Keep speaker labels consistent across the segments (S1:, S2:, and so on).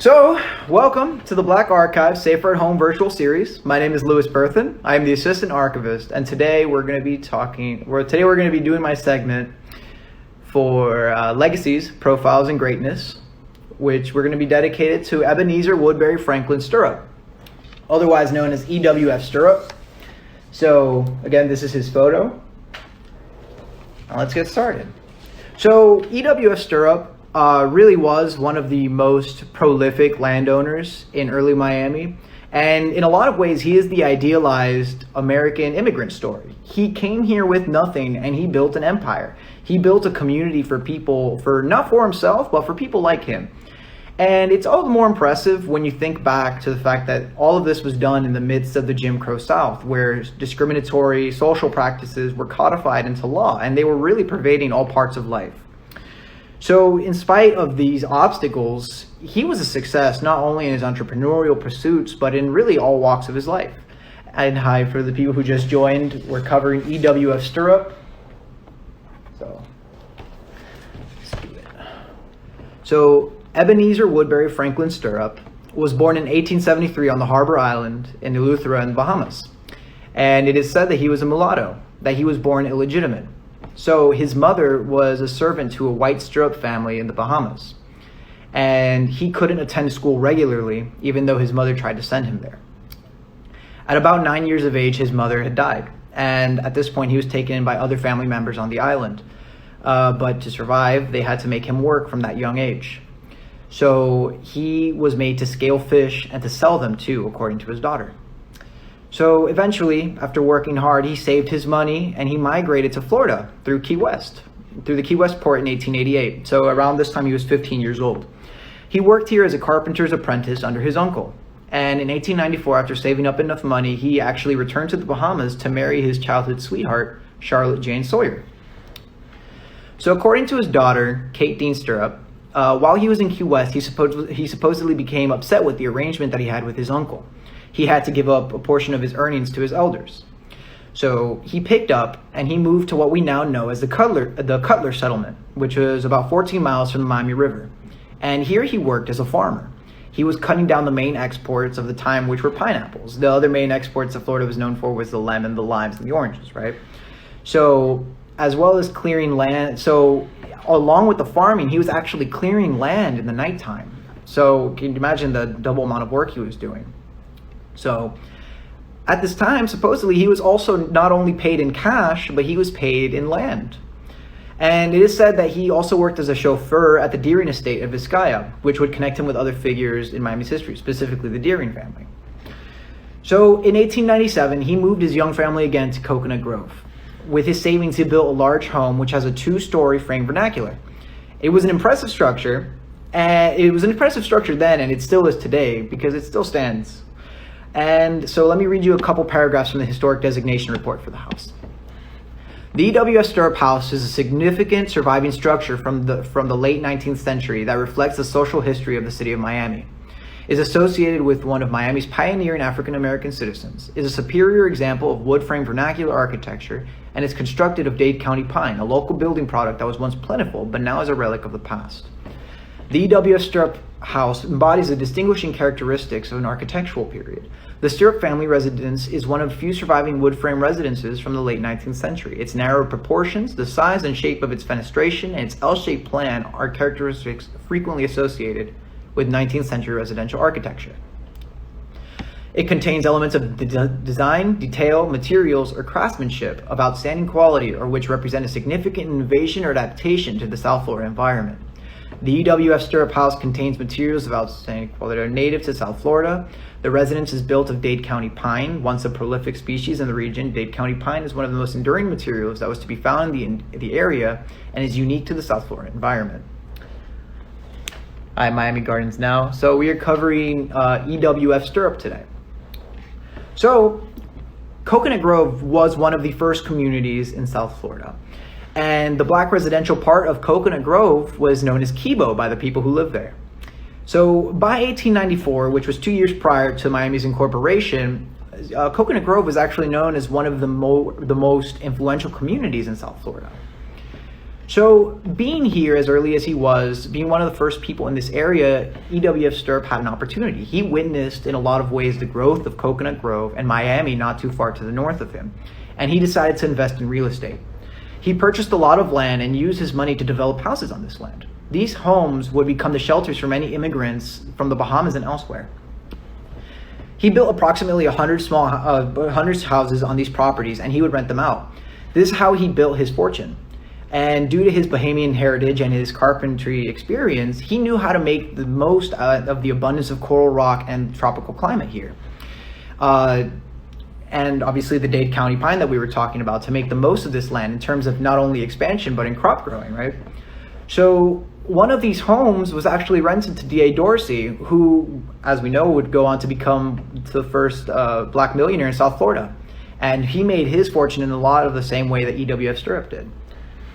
S1: So, welcome to the Black Archive Safer at Home virtual series. My name is Louis Berthan. I am the assistant archivist, and today we're going to be doing my segment for Legacies, Profiles, and Greatness, which we're going to be dedicated to Ebenezer Woodbury Franklin Stirrup, otherwise known as EWF Stirrup. So, again, this is his photo. Now let's get started. So, EWF Stirrup really was one of the most prolific landowners in early Miami. And in a lot of ways, he is the idealized American immigrant story. He came here with nothing and he built an empire. He built a community for people, not for himself, but for people like him. And it's all the more impressive when you think back to the fact that all of this was done in the midst of the Jim Crow South, where discriminatory social practices were codified into law and they were really pervading all parts of life. So in spite of these obstacles, he was a success not only in his entrepreneurial pursuits, but in really all walks of his life. And hi, for the people who just joined, we're covering EWF Stirrup. So Ebenezer Woodbury Franklin Stirrup was born in 1873 on the Harbor Island in Eleuthera in the Bahamas. And it is said that he was a mulatto, that he was born illegitimate. So his mother was a servant to a white Stirrup family in the Bahamas. And he couldn't attend school regularly, even though his mother tried to send him there. At about 9 years of age, his mother had died. And at this point, he was taken in by other family members on the island. But to survive, they had to make him work from that young age. So he was made to scale fish and to sell them too, according to his daughter. So eventually, after working hard, he saved his money and he migrated to Florida through the Key West port in 1888. So around this time, he was 15 years old. He worked here as a carpenter's apprentice under his uncle. And in 1894, after saving up enough money, he actually returned to the Bahamas to marry his childhood sweetheart, Charlotte Jane Sawyer. So according to his daughter, Kate Dean Stirrup, while he was in Key West, he supposedly became upset with the arrangement that he had with his uncle. He had to give up a portion of his earnings to his elders. So he picked up and he moved to what we now know as the Cutler settlement, which was about 14 miles from the Miami River. And here he worked as a farmer. He was cutting down the main exports of the time, which were pineapples. The other main exports that Florida was known for was the lemon, the limes, and the oranges, right? So as well as clearing land, so along with the farming, he was actually clearing land in the nighttime. So can you imagine the double amount of work he was doing? So at this time, supposedly, he was also not only paid in cash, but he was paid in land. And it is said that he also worked as a chauffeur at the Deering estate of Vizcaya, which would connect him with other figures in Miami's history, specifically the Deering family. So in 1897, he moved his young family again to Coconut Grove. With his savings, he built a large home, which has a 2-story frame vernacular. It was an impressive structure, and it was an impressive structure then, and it still is today, because it still stands. And so let me read you a couple paragraphs from the historic designation report for the house. The EWF Strip House is a significant surviving structure from the late 19th century that reflects the social history of the city of Miami. Is associated with one of Miami's pioneering African-American citizens, is a superior example of wood frame vernacular architecture, and is constructed of Dade County pine, a local building product that was once plentiful, but now is a relic of the past. The EWF Strip House embodies the distinguishing characteristics of an architectural period. The Stirrup family residence is one of few surviving wood frame residences from the late 19th century. Its narrow proportions, the size and shape of its fenestration, and its L-shaped plan are characteristics frequently associated with 19th century residential architecture. It contains elements of design, detail, materials, or craftsmanship of outstanding quality or which represent a significant innovation or adaptation to the South Florida environment. The EWF Stirrup House contains materials of outstanding quality that are native to South Florida. The residence is built of Dade County pine, once a prolific species in the region. Dade County pine is one of the most enduring materials that was to be found in the area and is unique to the South Florida environment. Hi, Miami Gardens now. So we are covering EWF Stirrup today. So Coconut Grove was one of the first communities in South Florida. And the black residential part of Coconut Grove was known as Kibo by the people who lived there. So by 1894, which was 2 years prior to Miami's incorporation, Coconut Grove was actually known as one of the most influential communities in South Florida. So being here as early as he was, being one of the first people in this area, EWF Stirrup had an opportunity. He witnessed in a lot of ways the growth of Coconut Grove and Miami not too far to the north of him. And he decided to invest in real estate. He purchased a lot of land and used his money to develop houses on this land. These homes would become the shelters for many immigrants from the Bahamas and elsewhere. He built approximately 100 houses on these properties, and he would rent them out. This is how he built his fortune. And due to his Bahamian heritage and his carpentry experience, he knew how to make the most of the abundance of coral rock and tropical climate here. And obviously the Dade County pine that we were talking about, to make the most of this land in terms of not only expansion, but in crop growing, right? So one of these homes was actually rented to D.A. Dorsey, who, as we know, would go on to become the first black millionaire in South Florida. And he made his fortune in a lot of the same way that EWF Stirrup did.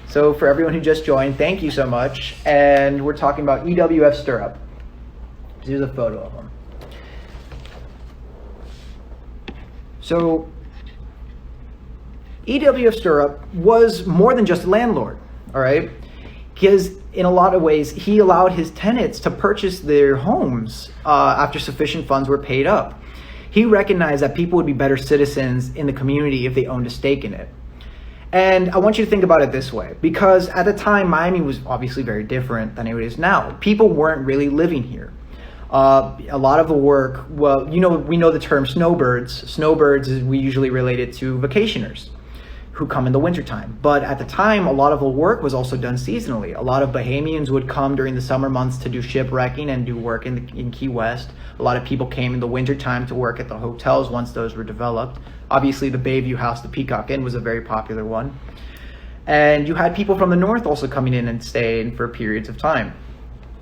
S1: So for everyone who just joined, thank you so much. And we're talking about EWF Stirrup. Here's a photo of him. So EWF Stirrup was more than just a landlord, all right? Because in a lot of ways, he allowed his tenants to purchase their homes after sufficient funds were paid up. He recognized that people would be better citizens in the community if they owned a stake in it. And I want you to think about it this way, because at the time, Miami was obviously very different than it is now. People weren't really living here. A lot of the work, well, we know the term snowbirds. Snowbirds we usually relate it to vacationers who come in the wintertime. But at the time, a lot of the work was also done seasonally. A lot of Bahamians would come during the summer months to do shipwrecking and do work in Key West. A lot of people came in the wintertime to work at the hotels once those were developed. Obviously, the Bayview House, the Peacock Inn, was a very popular one. And you had people from the north also coming in and staying for periods of time.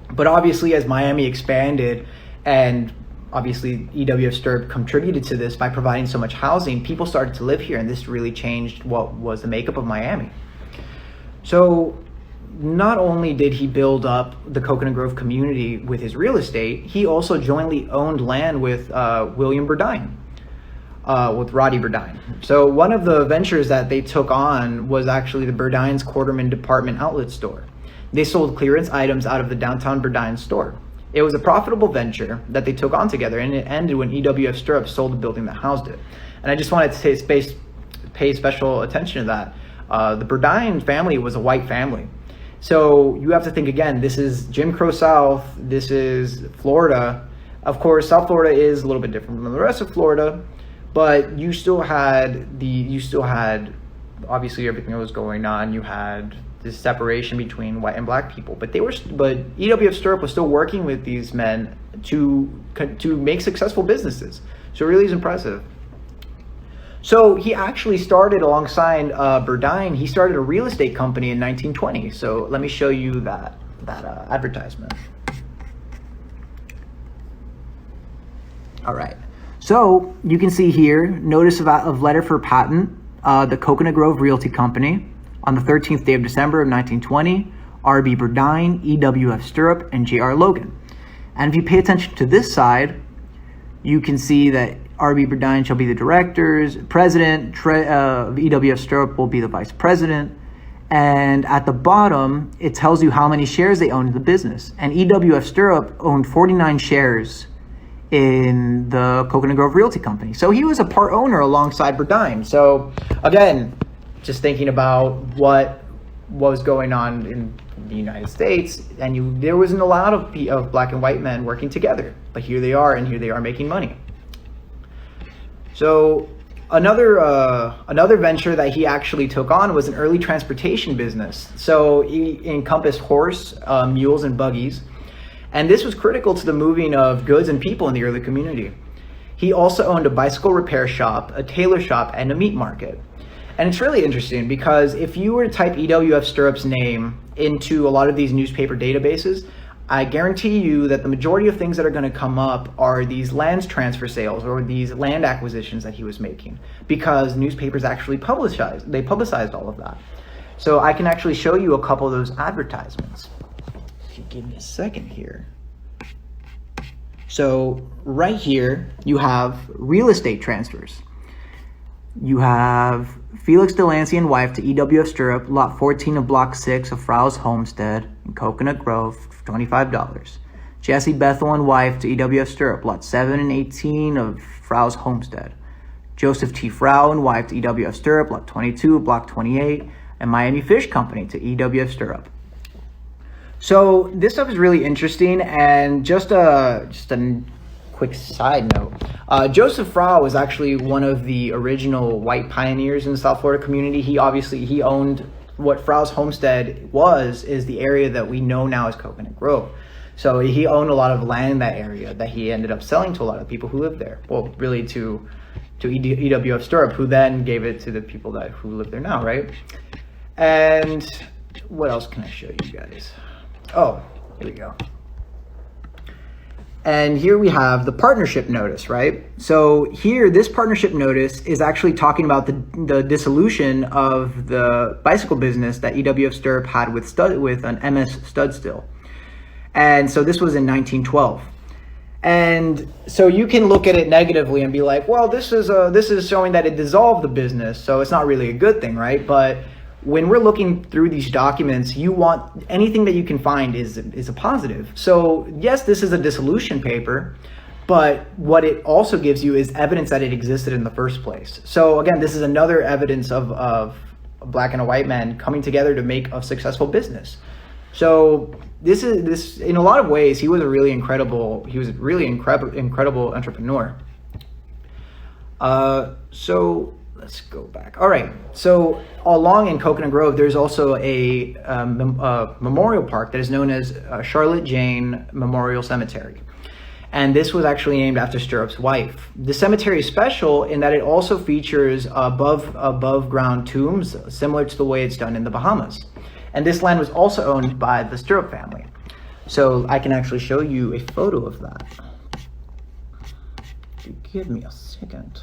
S1: But obviously, as Miami expanded, and obviously EWF Stirrup contributed to this by providing so much housing, people started to live here, and this really changed what was the makeup of Miami. So not only did he build up the Coconut Grove community with his real estate, he also jointly owned land with William Burdine, with Roddy Burdine. So one of the ventures that they took on was actually the Burdine's Quarterman Department Outlet Store. They sold clearance items out of the downtown Burdine store. It was a profitable venture that they took on together, and it ended when EWF Stirrup sold the building that housed it. And I just wanted to pay special attention to that. The Burdine family was a white family. So you have to think again, this is Jim Crow South, this is Florida. Of course, South Florida is a little bit different from the rest of Florida, but you still had obviously everything that was going on. You had this separation between white and black people, but EWF Stirrup was still working with these men to make successful businesses. So it really is impressive. So he actually started alongside Burdine. He started a real estate company in 1920. So let me show you that advertisement. All right. So you can see here, notice of letter for patent, the Coconut Grove Realty Company, on the 13th day of December of 1920, R.B. Burdine, EWF Stirrup, and J.R. Logan. And if you pay attention to this side, you can see that R.B. Burdine shall be the directors, president of EWF Stirrup will be the vice president, and at the bottom, it tells you how many shares they own in the business. And EWF Stirrup owned 49 shares in the Coconut Grove Realty Company. So he was a part owner alongside Burdine. So again, just thinking about what was going on in the United States, and there wasn't a lot of black and white men working together, but here they are, and here they are making money. So another venture that he actually took on was an early transportation business. So he encompassed horse, mules, and buggies, and this was critical to the moving of goods and people in the early community. He also owned a bicycle repair shop, a tailor shop, and a meat market. And it's really interesting because if you were to type EWF Stirrup's name into a lot of these newspaper databases, I guarantee you that the majority of things that are going to come up are these land transfer sales or these land acquisitions that he was making, because newspapers actually publicized all of that. So I can actually show you a couple of those advertisements. If you give me a second here. So right here, you have real estate transfers. You have Felix Delancey and wife to EWF Stirrup, lot 14 of block 6 of Frau's Homestead in Coconut Grove, for $25. Jesse Bethel and wife to EWF Stirrup, lot 7 and 18 of Frau's Homestead. Joseph T. Frau and wife to EWF Stirrup, lot 22 of block 28, and Miami Fish Company to EWF Stirrup. So this stuff is really interesting, and just a quick side note. Joseph Frau was actually one of the original white pioneers in the South Florida community. He owned what Frau's Homestead is the area that we know now as Coconut Grove. So he owned a lot of land in that area that he ended up selling to a lot of people who lived there. Well, really to EWF Stirrup, who then gave it to the people who live there now, right? And what else can I show you guys? Oh, here we go. And here we have the partnership notice, right? So here, this partnership notice is actually talking about the dissolution of the bicycle business that EWF Stirrup had with an MS Stud Still. And so this was in 1912. And so you can look at it negatively and be like, well, this is showing that it dissolved the business, so it's not really a good thing, right? But when we're looking through these documents, you want anything that you can find is a positive. So yes, this is a dissolution paper, but what it also gives you is evidence that it existed in the first place. So again, this is another evidence of a black and a white man coming together to make a successful business. So this in a lot of ways, he was a really incredible entrepreneur. So let's go back. All right. So along in Coconut Grove, there's also a memorial park that is known as Charlotte Jane Memorial Cemetery. And this was actually named after Stirrup's wife. The cemetery is special in that it also features above ground tombs, similar to the way it's done in the Bahamas. And this land was also owned by the Stirrup family. So I can actually show you a photo of that. Give me a second.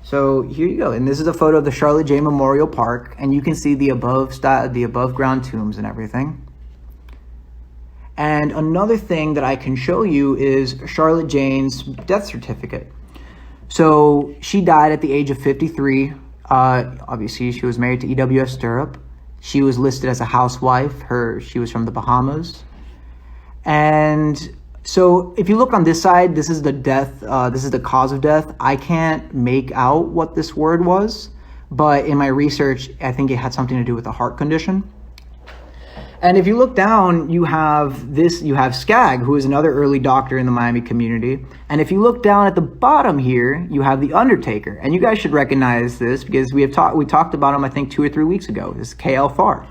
S1: So here you go, and this is a photo of the Charlotte J. Memorial Park, and you can see the above ground tombs and everything. And another thing that I can show you is Charlotte Jane's death certificate. So she died at the age of 53. Obviously, she was married to EWF Stirrup. She was listed as a housewife. She was from the Bahamas. And so if you look on this side, this is the death. This is the cause of death. I can't make out what this word was, but in my research, I think it had something to do with a heart condition. And if you look down, you have Skagg, who is another early doctor in the Miami community. And if you look down at the bottom here, you have the Undertaker. And you guys should recognize this because we talked about him, I think, 2 or 3 weeks ago. This is KL Farr.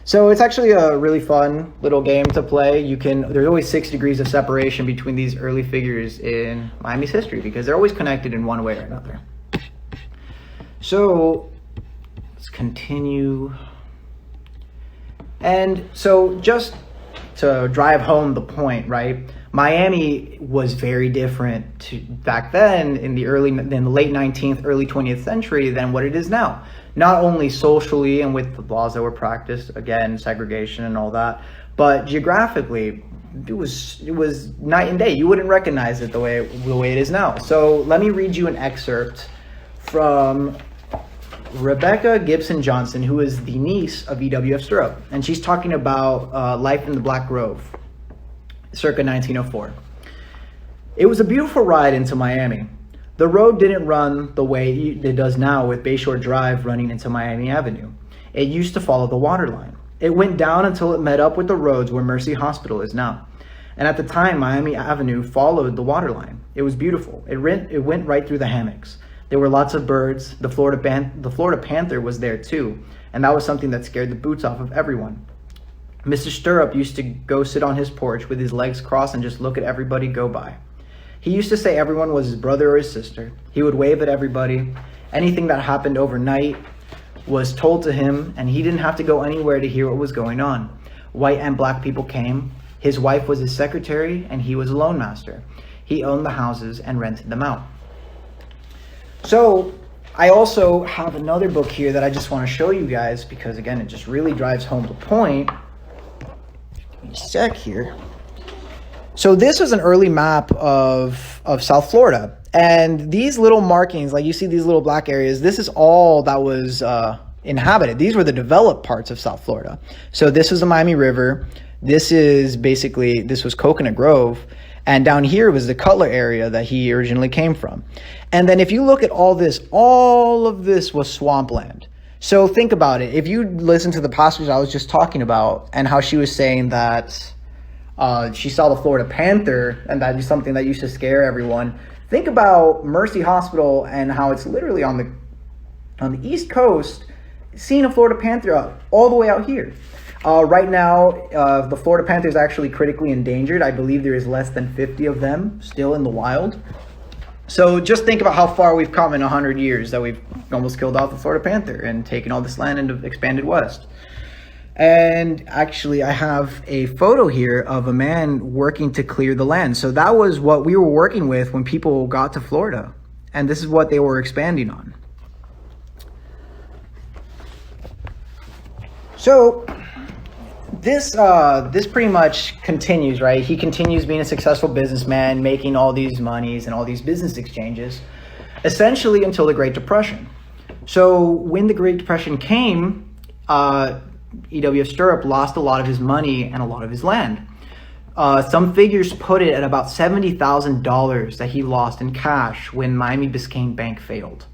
S1: So it's actually a really fun little game to play. There's always 6 degrees of separation between these early figures in Miami's history because they're always connected in one way or another. So let's continue. And so just to drive home the point, right? Miami was very different back then in the late 19th, early 20th century than what it is now. Not only socially and with the laws that were practiced, again, segregation and all that, but geographically, it was night and day. You wouldn't recognize it the way it is now. So let me read you an excerpt from Rebecca Gibson Johnson, who is the niece of EWF Stirrup, and she's talking about life in the Black Grove, circa 1904. It was a beautiful ride into Miami. The road didn't run the way it does now with Bayshore Drive running into Miami Avenue. It used to follow the water line. It went down until it met up with the roads where Mercy Hospital is now. And at the time, Miami Avenue followed the water line. It was beautiful. It went right through the hammocks. There were lots of birds. The Florida panther was there too, and that was something that scared the boots off of everyone. Mr. Stirrup used to go sit on his porch with his legs crossed and just look at everybody go by. He used to say everyone was his brother or his sister. He would wave at everybody. Anything that happened overnight was told to him, and he didn't have to go anywhere to hear what was going on. White and black people came. His wife was his secretary, and he was a loan master. He owned the houses and rented them out. So I also have another book here that I just want to show you guys because, again, it just really drives home the point. Give me a sec here. So this was an early map of South Florida. And these little markings, like you see these little black areas, this is all that was inhabited. These were the developed parts of South Florida. So this is the Miami River. This was Coconut Grove. And down here was the Cutler area that he originally came from. And then if you look at all of this was swampland. So think about it. If you listen to the passage I was just talking about and how she was saying that she saw the Florida panther and that is something that used to scare everyone. Think about Mercy Hospital and how it's literally on the East Coast, seeing a Florida panther all the way out here. Right now, the Florida panther is actually critically endangered. I believe there is less than 50 of them still in the wild. So just think about how far we've come in 100 years that we've almost killed off the Florida panther and taken all this land into expanded west. And actually, I have a photo here of a man working to clear the land. So that was what we were working with when people got to Florida. And this is what they were expanding on. So this pretty much continues, right? He continues being a successful businessman, making all these monies and all these business exchanges, essentially until the Great Depression. So when the Great Depression came, EWF Stirrup lost a lot of his money and a lot of his land. Some figures put it at about $70,000 that he lost in cash when Miami Biscayne Bank failed.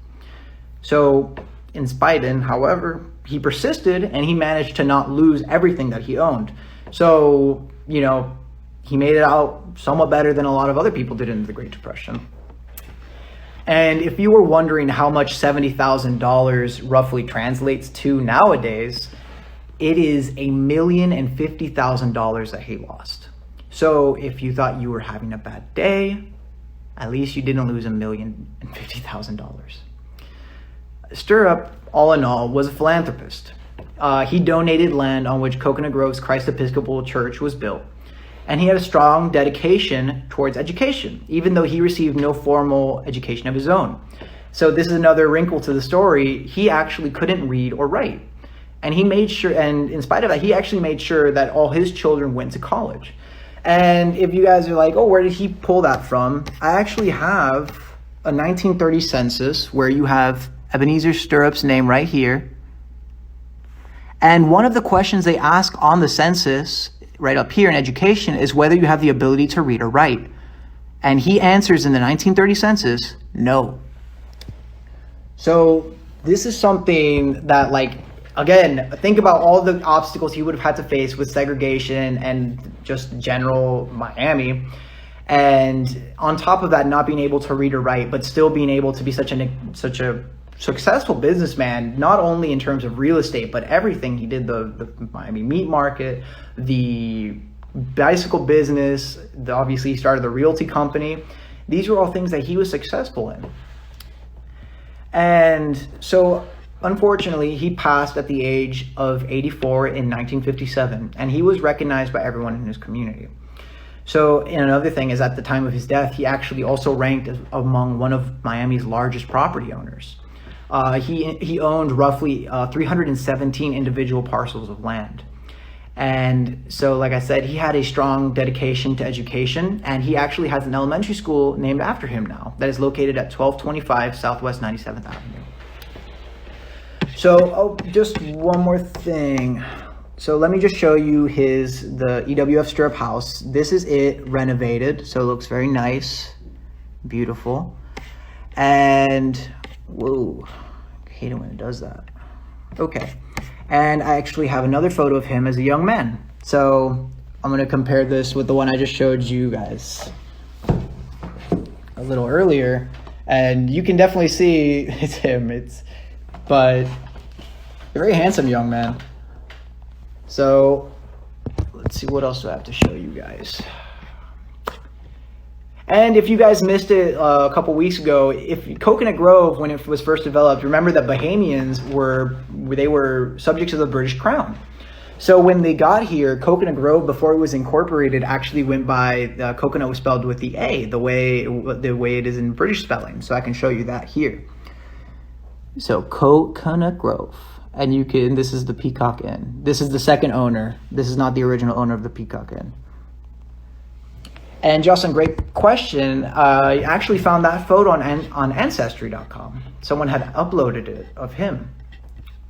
S1: So in spite, however, he persisted and he managed to not lose everything that he owned. So, he made it out somewhat better than a lot of other people did in the Great Depression. And if you were wondering how much $70,000 roughly translates to nowadays, it is $1,050,000 that he lost. So if you thought you were having a bad day, at least you didn't lose $1,050,000. Stirrup, all in all, was a philanthropist. He donated land on which Coconut Grove's Christ Episcopal Church was built. And he had a strong dedication towards education, even though he received no formal education of his own. So this is another wrinkle to the story. He actually couldn't read or write. And he made sure, and in spite of that, he actually made sure that all his children went to college. And if you guys are like, oh, where did he pull that from? I actually have a 1930 census where you have Ebenezer Stirrup's name right here. And one of the questions they ask on the census, right up here in education, is whether you have the ability to read or write. And he answers in the 1930 census, no. So this is something that, again, think about all the obstacles he would have had to face with segregation and just general Miami. And on top of that, not being able to read or write, but still being able to be such a successful businessman, not only in terms of real estate, but everything. He did the Miami meat market, the bicycle business, obviously he started the Realty company. These were all things that he was successful in. And so unfortunately, he passed at the age of 84 in 1957, and he was recognized by everyone in his community. So, and another thing is, at the time of his death, he actually also ranked among one of Miami's largest property owners. He owned roughly 317 individual parcels of land. And so, like I said, he had a strong dedication to education, and he actually has an elementary school named after him now that is located at 1225 Southwest 97th Avenue. So, just one more thing. So let me just show you the EWF Strip House. This is it renovated, so it looks very nice, beautiful. And, whoa, I hate it when it does that. Okay, and I actually have another photo of him as a young man. So I'm gonna compare this with the one I just showed you guys a little earlier. And you can definitely see it's him, but a very handsome young man. So let's see, what else do I have to show you guys? And if you guys missed it a couple weeks ago, if Coconut Grove, when it was first developed, remember that Bahamians were subjects of the British Crown. So when they got here, Coconut Grove, before it was incorporated, actually went by, coconut was spelled with the A, the way it is in British spelling. So I can show you that here. So Coconut Grove. And this is the Peacock Inn. This is the second owner. This is not the original owner of the Peacock Inn. And Justin, great question. I actually found that photo on Ancestry.com. Someone had uploaded it of him.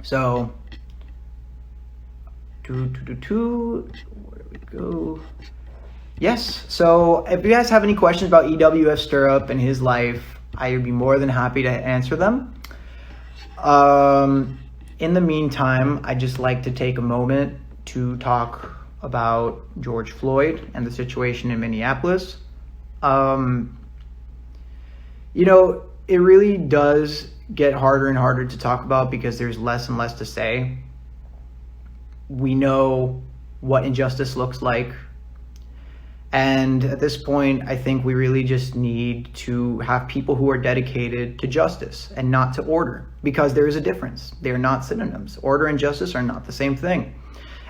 S1: So, where do we go? Yes, so if you guys have any questions about EWF Stirrup and his life, I would be more than happy to answer them. In the meantime, I'd just like to take a moment to talk about George Floyd and the situation in Minneapolis. You know, it really does get harder and harder to talk about because there's less and less to say. We know what injustice looks like. And at this point, I think we really just need to have people who are dedicated to justice and not to order, because there is a difference. They are not synonyms. Order and justice are not the same thing.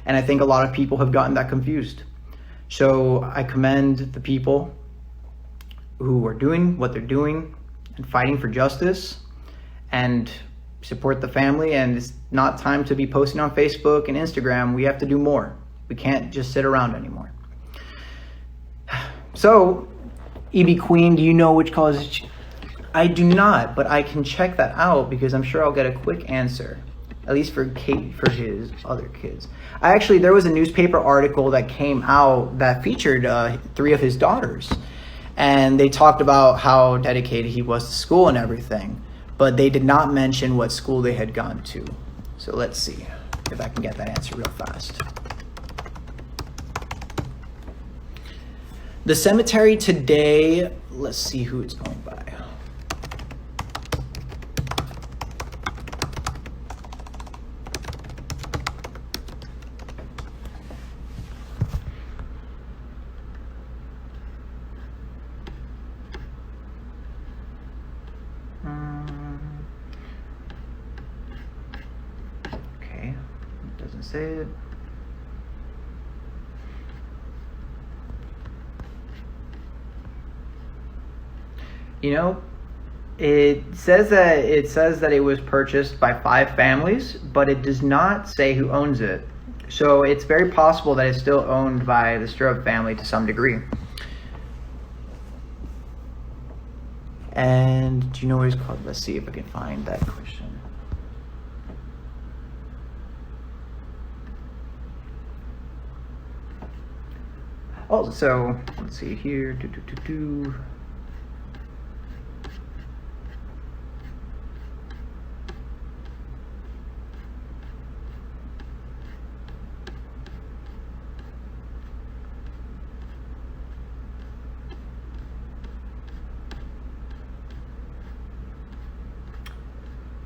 S1: And I think a lot of people have gotten that confused. So I commend the people who are doing what they're doing and fighting for justice, and support the family. And it's not time to be posting on Facebook and Instagram. We have to do more. We can't just sit around anymore. So, EB Queen, do you know which college? I do not, but I can check that out because I'm sure I'll get a quick answer. At least for his other kids. There was a newspaper article that came out that featured 3 of his daughters. And they talked about how dedicated he was to school and everything. But they did not mention what school they had gone to. So let's see if I can get that answer real fast. The cemetery today, let's see who it's going by. Okay, it doesn't say it. You know, it says that it was purchased by 5 families, but it does not say who owns it. So it's very possible that it's still owned by the Stirrup family to some degree. And do you know what it's called? Let's see if I can find that question. Oh, so let's see here.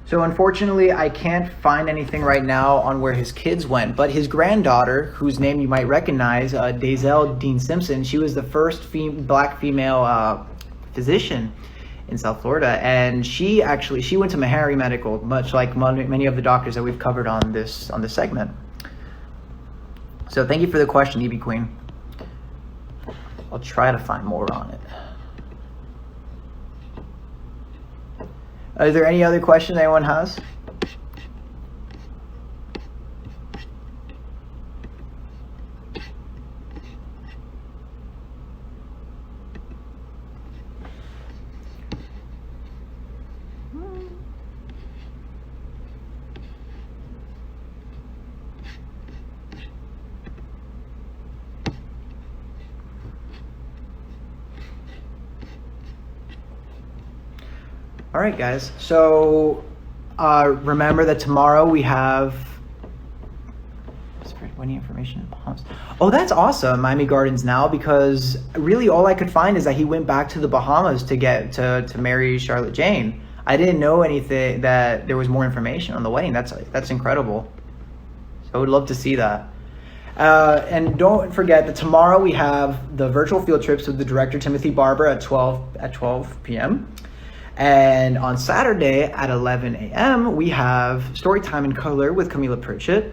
S1: So unfortunately, I can't find anything right now on where his kids went, but his granddaughter, whose name you might recognize, Dazel Dean Simpson, she was the first black female physician in South Florida, and she went to Meharry Medical, much like many of the doctors that we've covered on this segment. So thank you for the question, EB Queen. I'll try to find more on it. Is there any other questions anyone has? All right, guys. So remember that tomorrow we have wedding information in Bahamas. Oh, that's awesome, Miami Gardens now, because really all I could find is that he went back to the Bahamas to get to marry Charlotte Jane. I didn't know anything that there was more information on the wedding. That's incredible. So I would love to see that. And don't forget that tomorrow we have the virtual field trips with the director Timothy Barber at 12 p.m. And on Saturday at 11 a.m. we have Storytime in Color with Camila Pritchett.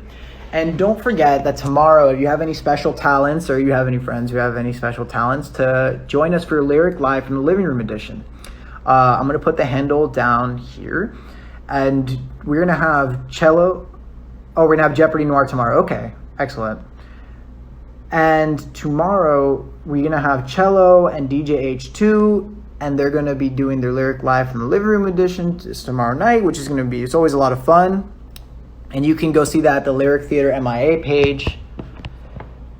S1: And don't forget that tomorrow, if you have any special talents or you have any friends who have any special talents, to join us for Lyric Live from the Living Room edition. I'm going to put the handle down here. And we're going to have cello. Oh, we're going to have Jeopardy Noir tomorrow. Okay, excellent. And tomorrow, we're gonna have Cello and DJ H2, and they're gonna be doing their lyric live from the living room edition tomorrow night, which is it's always a lot of fun. And you can go see that at the Lyric Theater MIA page.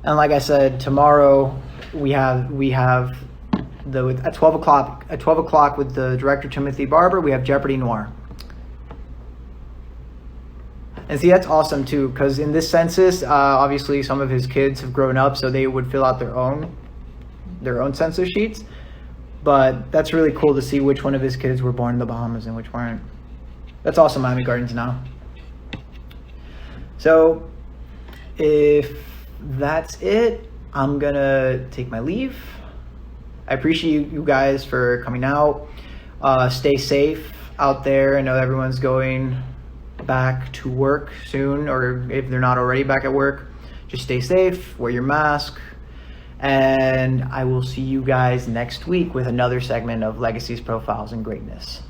S1: And like I said, tomorrow we have at 12 o'clock with the director Timothy Barber, we have Jeopardy Noir. And see, that's awesome too, because in this census, obviously some of his kids have grown up, so they would fill out their own census sheets. But that's really cool to see which one of his kids were born in the Bahamas and which weren't. That's awesome, Miami Gardens now. So if that's it, I'm gonna take my leave. I appreciate you guys for coming out. Stay safe out there. I know everyone's going back to work soon, or if they're not already back at work, just stay safe, wear your mask, and I will see you guys next week with another segment of Legacies, Profiles, and Greatness.